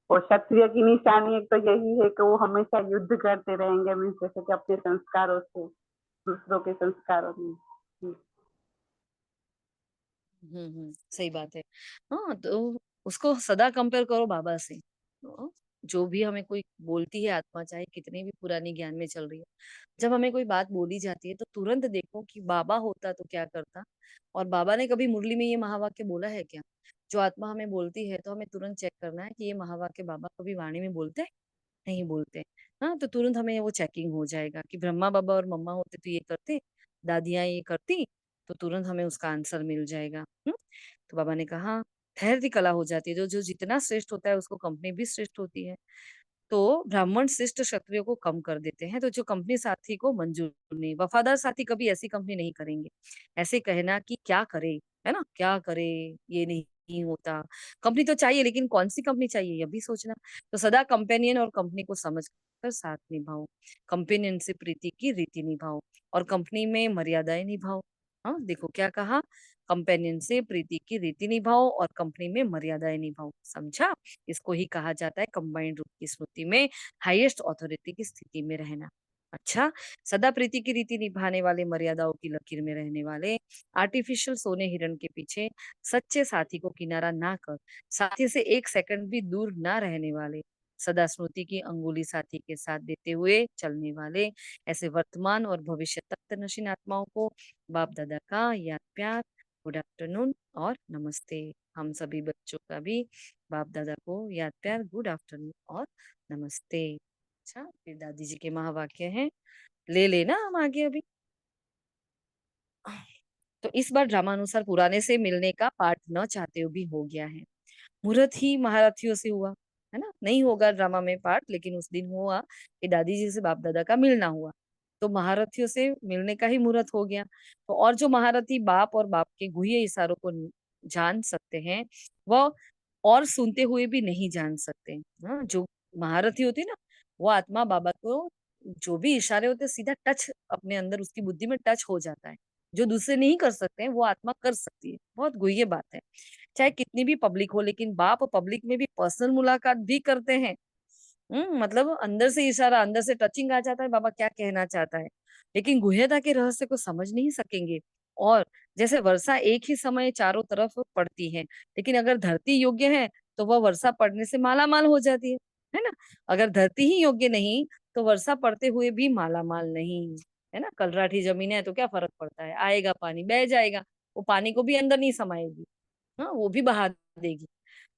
और क्षत्रिय की निशानी एक तो यही है कि वो हमेशा युद्ध करते रहेंगे, मीन्स जैसे कि अपने संस्कारों से, दूसरों के संस्कारों में। सही बात है। हाँ, तो उसको सदा कंपेयर करो बाबा से। जो भी हमें कोई बोलती है आत्मा, चाहे कितने भी पुरानी ज्ञान में चल रही है, जब हमें कोई बात बोली जाती है तो तुरंत देखो कि बाबा होता तो क्या करता। और बाबा ने कभी मुरली में ये महावाक्य बोला है क्या? जो आत्मा हमें बोलती है तो हमें तुरंत चेक करना है कि ये महावाक्य बाबा कभी वाणी में बोलते हैं, नहीं बोलते। हाँ, तो तुरंत हमें वो चेकिंग हो जाएगा कि ब्रह्मा बाबा और मम्मा होते तो ये करते, दादियां ये करती, तो तुरंत हमें उसका आंसर मिल जाएगा। तो बाबा ने कहा ठहरती कला हो जाती है। जो जो जितना श्रेष्ठ होता है उसको कंपनी भी श्रेष्ठ होती है। तो ब्राह्मण शिष्ट क्षत्रियो को कम कर देते हैं, तो जो कंपनी साथी को मंजूर नहीं, वफादार साथी कभी ऐसी कंपनी नहीं करेंगे। ऐसे कहना कि क्या करे, है ना, क्या करे, ये नहीं होता। कंपनी तो चाहिए, लेकिन कौन सी कंपनी चाहिए, यह भी सोचना। तो सदा कंपेनियन और कंपनी को समझकर साथ निभाओ। कंपेनियन से प्रीति की रीति निभाओ और कंपनी में मर्यादाएं निभाओ। हाँ, देखो क्या कहा, कंपेनियन से प्रीति की रीति निभाओ और कंपनी में मर्यादाएं निभाओ। समझा? इसको ही कहा जाता है कंबाइंड रूप की स्मृति में हाईएस्ट अथॉरिटी की स्थिति में रहना। अच्छा, सदा प्रीति की रीति निभाने वाले, मर्यादाओं की लकीर में रहने वाले, आर्टिफिशियल सोने हिरण के पीछे सच्चे साथी को किनारा ना कर, साथी से एक सेकंड भी दूर ना रहने वाले, सदा स्मृति की अंगुली साथी के साथ देते हुए चलने वाले, ऐसे वर्तमान और भविष्य तक नशीन आत्माओं को बाप दादा का याद प्यार, गुड आफ्टरनून और नमस्ते। हम सभी बच्चों का भी बाप दादा को याद प्यार, गुड आफ्टरनून और नमस्ते। अच्छा, फिर दादी जी के महावाक्य हैं, ले लेना हम आगे अभी। तो इस बार ड्रामानुसार पुराने से मिलने का पाठ न चाहते हुए भी हो गया है। मुहूर्त ही महारथियों से हुआ, है ना, नहीं होगा ड्रामा में पार्ट, लेकिन उस दिन हुआ कि दादी जी से बाप दादा का मिलना हुआ। तो महारथियों से मिलने का ही मुहूर्त हो गया। तो और जो महारथी बाप और बाप के गुह्य इशारों को जान सकते हैं, वह और सुनते हुए भी नहीं जान सकते। हाँ, जो महारथी होती है ना, वो आत्मा बाबा को जो भी इशारे होते हैं सीधा टच अपने अंदर उसकी बुद्धि में टच हो जाता है। जो दूसरे नहीं कर सकते हैं वो आत्मा कर सकती है। बहुत गुह्य बात है। चाहे कितनी भी पब्लिक हो, लेकिन बाप पब्लिक में भी पर्सनल मुलाकात भी करते हैं। मतलब अंदर से इशारा, अंदर से टचिंग आ जाता है, बाबा क्या कहना चाहता है, लेकिन गुह्यता के रहस्य को समझ नहीं सकेंगे। और जैसे वर्षा एक ही समय चारों तरफ पड़ती है, लेकिन अगर धरती योग्य है तो वह वर्षा पड़ने से मालामाल हो जाती है ना। अगर धरती ही योग्य नहीं तो वर्षा पड़ते हुए भी मालामाल नहीं, है ना। कलराठी जमीन है तो क्या फर्क पड़ता है, आएगा पानी बह जाएगा, वो पानी को भी अंदर नहीं समाएगी, हाँ, वो भी बहा देगी।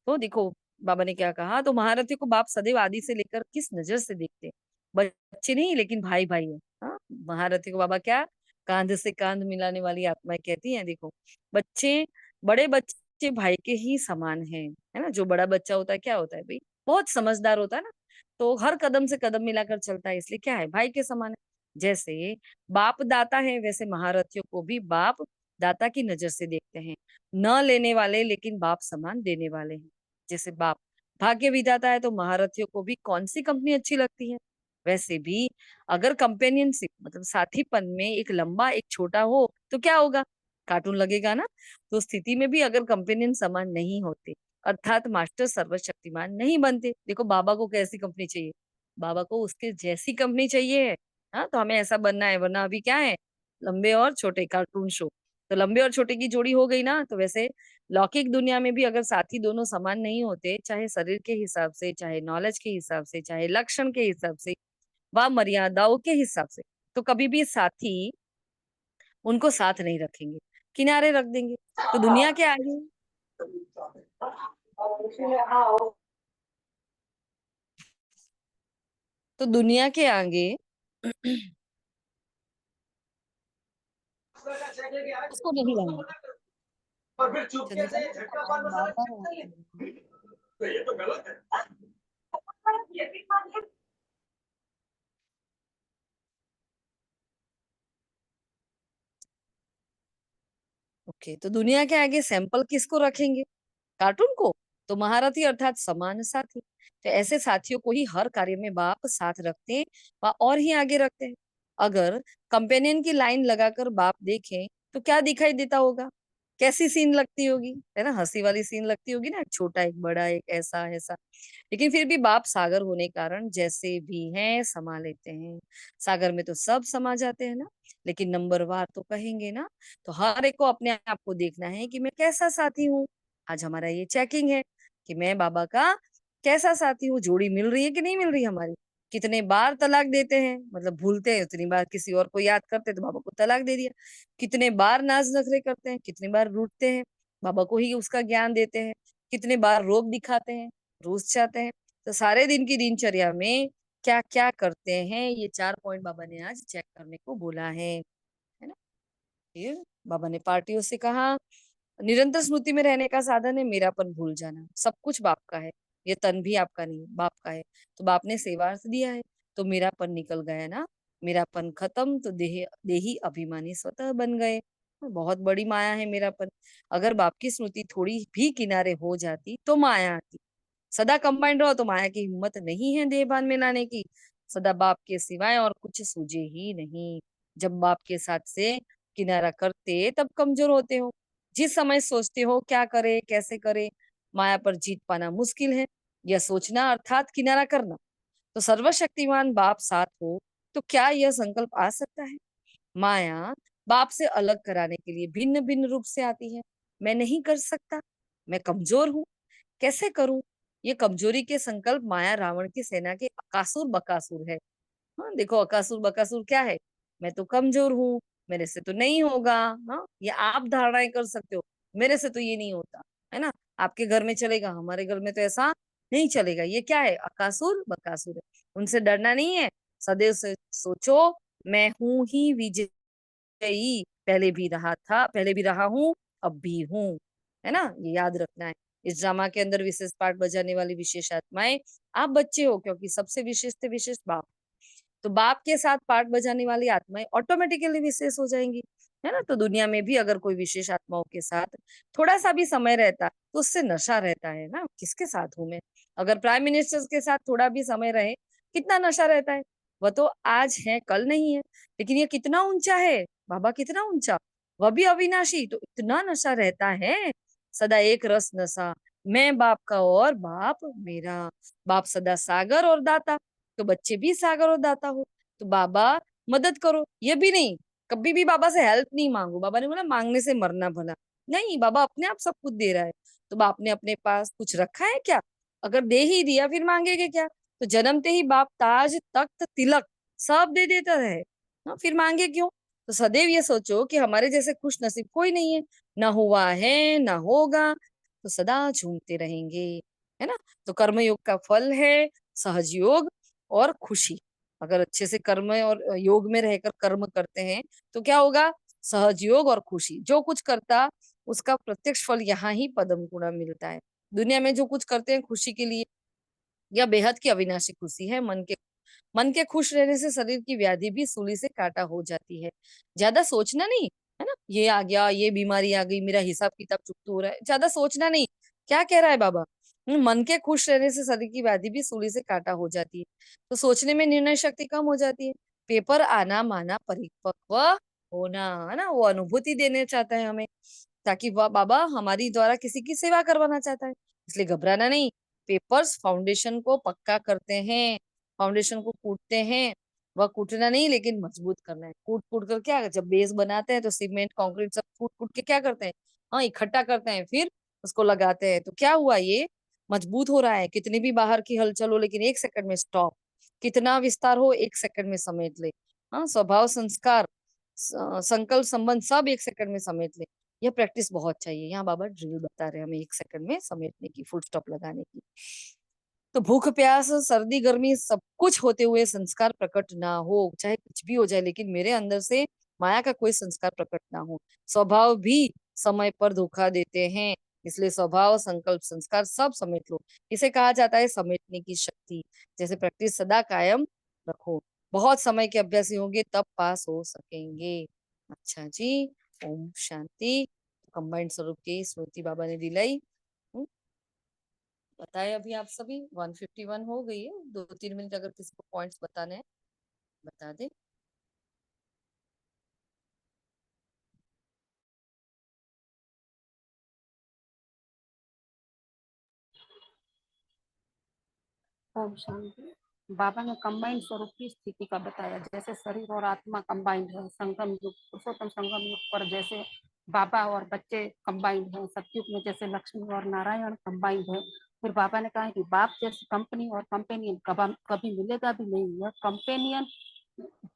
तो देखो बाबा ने क्या कहा, तो महारथी को बाप सदैव आदि से लेकर किस नजर से देखते हैं, बच्चे नहीं लेकिन भाई भाई है। हाँ, महारथी को बाबा क्या, कांध से कांध मिलाने वाली आत्माएं कहती हैं, देखो बच्चे, बड़े बच्चे भाई के ही समान है ना। जो बड़ा बच्चा होता है क्या होता है भाई, बहुत समझदार होता है ना, तो हर कदम से कदम मिलाकर चलता है, इसलिए क्या है, भाई के समान है। जैसे बाप दाता है, वैसे महारथियों को भी बाप दाता की नजर से देखते हैं। न लेने वाले लेकिन बाप समान देने वाले हैं। जैसे बाप भाग्य विधाता है तो महारथियों को भी कौन सी कंपनी अच्छी लगती है। वैसे भी अगर कंपेनियनशिप मतलब साथीपन में एक लंबा एक छोटा हो तो क्या होगा, कार्टून लगेगा ना। तो स्थिति में भी अगर कंपेनियन समान नहीं होते, अर्थात मास्टर सर्वशक्तिमान नहीं बनते। देखो बाबा को कैसी कंपनी चाहिए, बाबा को उसके जैसी कंपनी चाहिए है। हाँ, तो हमें ऐसा बनना है, वरना अभी क्या है, लंबे और छोटे कार्टून शो। तो लंबे और छोटे की जोड़ी हो गई ना, तो वैसे लौकिक दुनिया में भी अगर साथी दोनों समान नहीं होते, चाहे शरीर के हिसाब से, चाहे नॉलेज के हिसाब से, चाहे लक्षण के हिसाब से, व मर्यादाओं के हिसाब से, तो कभी भी साथी उनको साथ नहीं रखेंगे, किनारे रख देंगे। तो दुनिया के आगे, तो दुनिया के आगे उसको नहीं लाएंगे। चंद्रकांत की आवाज बार बार आती है। ओके, तो दुनिया के आगे सैंपल किसको रखेंगे, कार्टून को। तो महारथी अर्थात समान साथी, तो ऐसे साथियों को ही हर कार्य में बाप साथ रखते हैं व और ही आगे रखते हैं। अगर कंपेनियन की लाइन लगाकर बाप देखें तो क्या दिखाई देता होगा? कैसी सीन लगती होगी, है ना? हंसी वाली सीन लगती होगी ना, एक छोटा एक बड़ा एक ऐसा ऐसा। लेकिन फिर भी बाप सागर होने के कारण जैसे भी हैं समा लेते हैं। सागर में तो सब समा जाते हैं ना, लेकिन नंबरवार तो कहेंगे ना। तो हर एक को अपने आप को देखना है कि मैं कैसा साथी हूँ। आज हमारा ये चेकिंग है कि मैं बाबा का कैसा साथी हूँ, जोड़ी मिल रही है कि नहीं मिल रही हमारी। कितने बार तलाक देते हैं, मतलब भूलते हैं उतनी बार, किसी और को याद करते हैं तो बाबा को तलाक दे दिया। कितने बार नाज नखरे करते हैं, कितनी बार रूठते हैं, बाबा को ही उसका ज्ञान देते हैं। कितने बार रोग दिखाते हैं, रूस जाते हैं। तो सारे दिन की दिनचर्या में क्या क्या करते हैं, ये 4 पॉइंट बाबा ने आज चेक करने को बोला है ना। फिर बाबा ने पार्टियों से कहा, निरंतर स्मृति में रहने का साधन है मेरापन भूल जाना। सब कुछ बाप का है, ये तन भी आपका नहीं, बाप का है। तो बाप ने सेवार्थ दिया है तो मेरापन निकल गया ना। मेरापन खत्म तो देही अभिमानी स्वतः बन गए। बहुत बड़ी माया है मेरापन। अगर बाप की स्मृति थोड़ी भी किनारे हो जाती तो माया आती। सदा कंबाइंड रहो तो माया की हिम्मत नहीं है देहभान में लाने की। सदा बाप के सिवाय और कुछ सूझे ही नहीं। जब बाप के साथ से किनारा करते तब कमजोर होते हो। जिस समय सोचते हो क्या करे कैसे करे, माया पर जीत पाना मुश्किल है। यह सोचना अर्थात किनारा करना। तो सर्वशक्तिमान बाप साथ हो तो क्या यह संकल्प आ सकता है? माया बाप से अलग कराने के लिए भिन्न भिन्न रूप से आती है। मैं नहीं कर सकता, मैं कमजोर हूँ, कैसे करूं? ये कमजोरी के संकल्प माया रावण की सेना के अकासुर बकासुर है। हाँ देखो, अकासुर बकासुर क्या है? मैं तो कमजोर हूँ, मेरे से तो नहीं होगा। हाँ, ये आप धारणाएं कर सकते हो, मेरे से तो ये नहीं होता, है ना। आपके घर में चलेगा, हमारे घर में तो ऐसा नहीं चलेगा। ये क्या है? अकासुर बकासुर है। उनसे डरना नहीं है। सदैव से सोचो, मैं हूं ही विजयी, पहले भी रहा हूँ, अब भी हूँ, है ना। ये याद रखना है। इस ड्रामा के अंदर विशेष पार्ट बजाने वाली विशेष आत्माएं आप बच्चे हो, क्योंकि सबसे विशेष से विशेष बाप। तो बाप के साथ पार्ट बजाने वाली आत्माएं ऑटोमेटिकली विशेष हो जाएंगी, है ना। तो दुनिया में भी अगर कोई विशेष आत्माओं के साथ थोड़ा सा भी समय रहता तो उससे नशा रहता है ना, किसके साथ हूं मैं। अगर प्राइम मिनिस्टर के साथ थोड़ा भी समय रहे, कितना नशा रहता है। वह तो आज है कल नहीं है, लेकिन ये कितना ऊंचा है, बाबा कितना ऊंचा, वह भी अविनाशी, तो इतना नशा रहता है। सदा एक रस नशा, मैं बाप का और बाप मेरा। बाप सदा सागर और दाता, तो बच्चे भी सागर और दाता हो। तो बाबा मदद करो, ये भी नहीं, कभी भी बाबा से हेल्प नहीं मांगो। बाबा ने बोला मांगने से मरना भला। नहीं, बाबा अपने आप सब कुछ दे रहा है। तो बाप ने अपने पास कुछ रखा है क्या? अगर दे ही दिया फिर मांगेगे क्या? तो जन्मते ही बाप ताज तख्त तिलक सब दे देता है, हाँ, फिर मांगे क्यों? तो सदैव ये सोचो कि हमारे जैसे खुश नसीब कोई नहीं है, ना हुआ है ना होगा, तो सदा झूमते रहेंगे, है ना। तो कर्मयोग का फल है सहज योग और खुशी। अगर अच्छे से कर्म और योग में रहकर कर्म करते हैं तो क्या होगा? सहज योग और खुशी। जो कुछ करता उसका प्रत्यक्ष फल यहाँ ही पदम गुणा मिलता है। दुनिया में जो कुछ करते हैं खुशी के लिए, यह बेहद की अविनाशी खुशी है। मन के खुश रहने से शरीर की व्याधि भी सूली से काटा हो जाती है। ज्यादा सोचना नहीं, है ना। ये आ गया, ये बीमारी आ गई, मेरा हिसाब किताब चुकता हो रहा है, ज्यादा सोचना नहीं। क्या कह रहा है बाबा? मन के खुश रहने से शरीर की व्याधि भी सूली से काटा हो जाती है। तो सोचने में निर्णय शक्ति कम हो जाती है। पेपर आना माना परिपक्व होना, है ना, वो अनुभूति देने चाहता है हमें, ताकि वह बाबा हमारी द्वारा किसी की सेवा करवाना चाहता है। इसलिए घबराना नहीं। पेपर्स फाउंडेशन को पक्का करते हैं, फाउंडेशन को कूटते हैं। वह कूटना नहीं लेकिन मजबूत करना है। कूट कूट कर क्या, जब बेस बनाते हैं तो सीमेंट कंक्रीट सब कूट कूट के क्या करते हैं, हाँ, इकट्ठा करते हैं, फिर उसको लगाते हैं। तो क्या हुआ, ये मजबूत हो रहा है। कितनी भी बाहर की हलचल हो लेकिन 1 सेकंड में स्टॉप। कितना विस्तार हो 1 सेकंड में समेट ले। हाँ, स्वभाव संस्कार संकल्प संबंध सब 1 सेकंड में समेट ले। यह प्रैक्टिस बहुत चाहिए। यहाँ बाबा ड्रिल बता रहे हैं हमें 1 सेकंड में समेटने की, फुल स्टॉप लगाने की। तो भूख प्यास सर्दी गर्मी सब कुछ होते हुए संस्कार प्रकट ना हो, चाहे कुछ भी हो जाए, लेकिन मेरे अंदर से माया का कोई संस्कार प्रकट ना हो। स्वभाव भी समय पर धोखा देते हैं, इसलिए स्वभाव संकल्प संस्कार सब समेट लो। इसे कहा जाता है समेटने की शक्ति। जैसे प्रैक्टिस सदा कायम रखो, बहुत समय के अभ्यासी होंगे तब पास हो सकेंगे। अच्छा जी, ओम शांति। कंबाइंड स्वरूप की स्मृति बाबा ने दिलाई। बताए अभी आप सभी 151 हो गई है। 2-3 मिनट अगर किसी को पॉइंट्स बताने हैं बता दे। ओम शांति। बाबा ने कंबाइंड स्वरूप की स्थिति का बताया, जैसे शरीर और आत्मा कंबाइंड है संगम युग, पुरुषोत्तम संगम युग पर जैसे बाबा और बच्चे कंबाइंड है, सतयुग में जैसे लक्ष्मी और नारायण कंबाइंड है। फिर बाबा ने कहा कि बाप जैसी कंपनी और कंपेनियन कभी मिलेगा भी नहीं। यह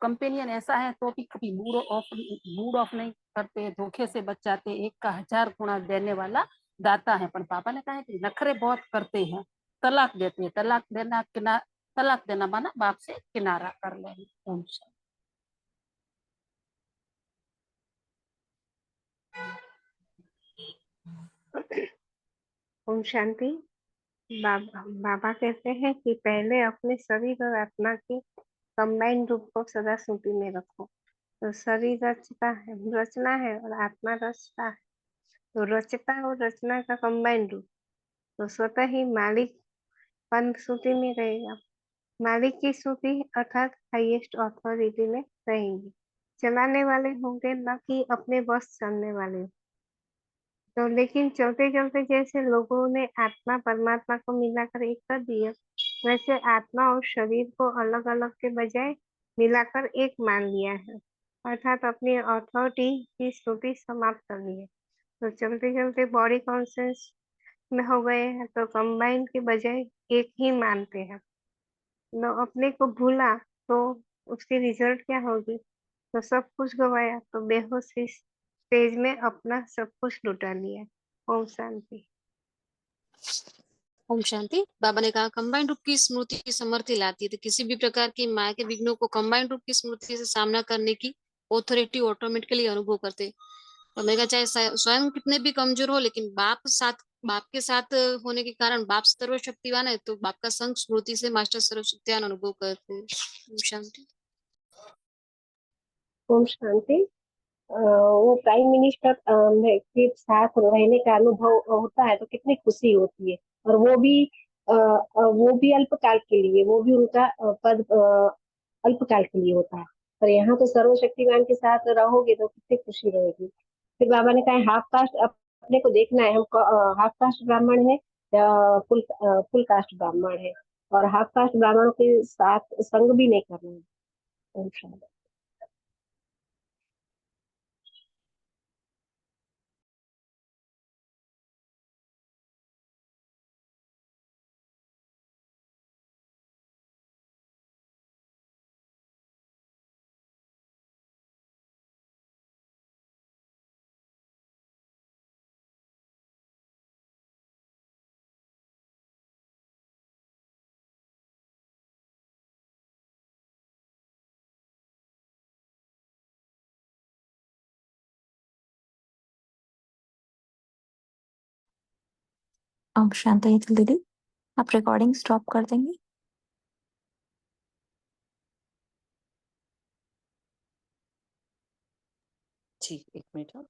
कंपेनियन ऐसा है तो भी कभी मूड ऑफ नहीं करते, धोखे से बच जाते, एक का 1000 गुना देने वाला दाता है। पर बाबा ने कहा कि नखरे बहुत करते हैं, तलाक देते हैं। तलाक देना माना बाप से किनारा कर लेना। ओम शांति। ओम शांति। बाबा कहते हैं कि पहले अपने शरीर और आत्मा के कंबाइंड रूप को सदा स्मृति में रखो। तो शरीर रचना है और आत्मा रचता है। तो रचता और रचना का कंबाइंड रूप तो स्वतः ही मालिक पन स्मृति में रहेगा। मालिक की स्मृति अर्थात हाईएस्ट अथॉरिटी में रहेंगी। चलाने वाले होंगे, न कि अपने बस चलने वाले। तो लेकिन चलते चलते जैसे लोगों ने आत्मा परमात्मा को मिलाकर एक कर दिया, वैसे आत्मा और शरीर को अलग अलग के बजाय मिलाकर एक मान लिया है, अर्थात अपनी अथॉरिटी की स्मृति समाप्त कर ली है। तो चलते चलते बॉडी कॉन्शियस में हो गए हैं, तो कंबाइन के बजाय एक ही मानते हैं। न अपने को भूला तो उसकी रिजल्ट क्या होगी? तो सब कुछ गवाया, तो बेहोशी स्टेज में अपना सब कुछ लुटा लिया। ओम शांति। ओम शांति। बाबा ने कहा कंबाइंड रूप की स्मृति समर्थी लाती है, तो किसी भी प्रकार की माया के विघ्नों को कंबाइंड रूप की स्मृति से सामना करने की ऑथोरिटी ऑटोमेटिकली अनुभव करते। तो मैं कहा चाहे स्वयं कितने भी कमजोर हो, लेकिन बाप के साथ होने के कारण बाप सर्वशक्तिवान है, तो बाप का संग स्मृति से मास्टर सर्वशक्तिवान अनुभव करते हैं। ओम शांति। ओम शांति। वो प्राइम मिनिस्टर के साथ रहने का अनुभव होता है तो कितनी खुशी होती है। और वो भी अल्पकाल के लिए, वो भी उनका पद अल्पकाल के लिए होता है। पर यहाँ तो सर्वशक्तिमान के साथ रहोगे तो कितनी खुशी रहेगी। फिर बाबा ने कहा हाफ कास्ट अपने को देखना है, हमको हाफ कास्ट ब्राह्मण है या फुल कास्ट ब्राह्मण है, और हाफ कास्ट ब्राह्मणों के साथ संग भी नहीं करना है। ओम शांति। ओम शांति दीदी, आप रिकॉर्डिंग स्टॉप कर देंगे? जी, 1 मिनट।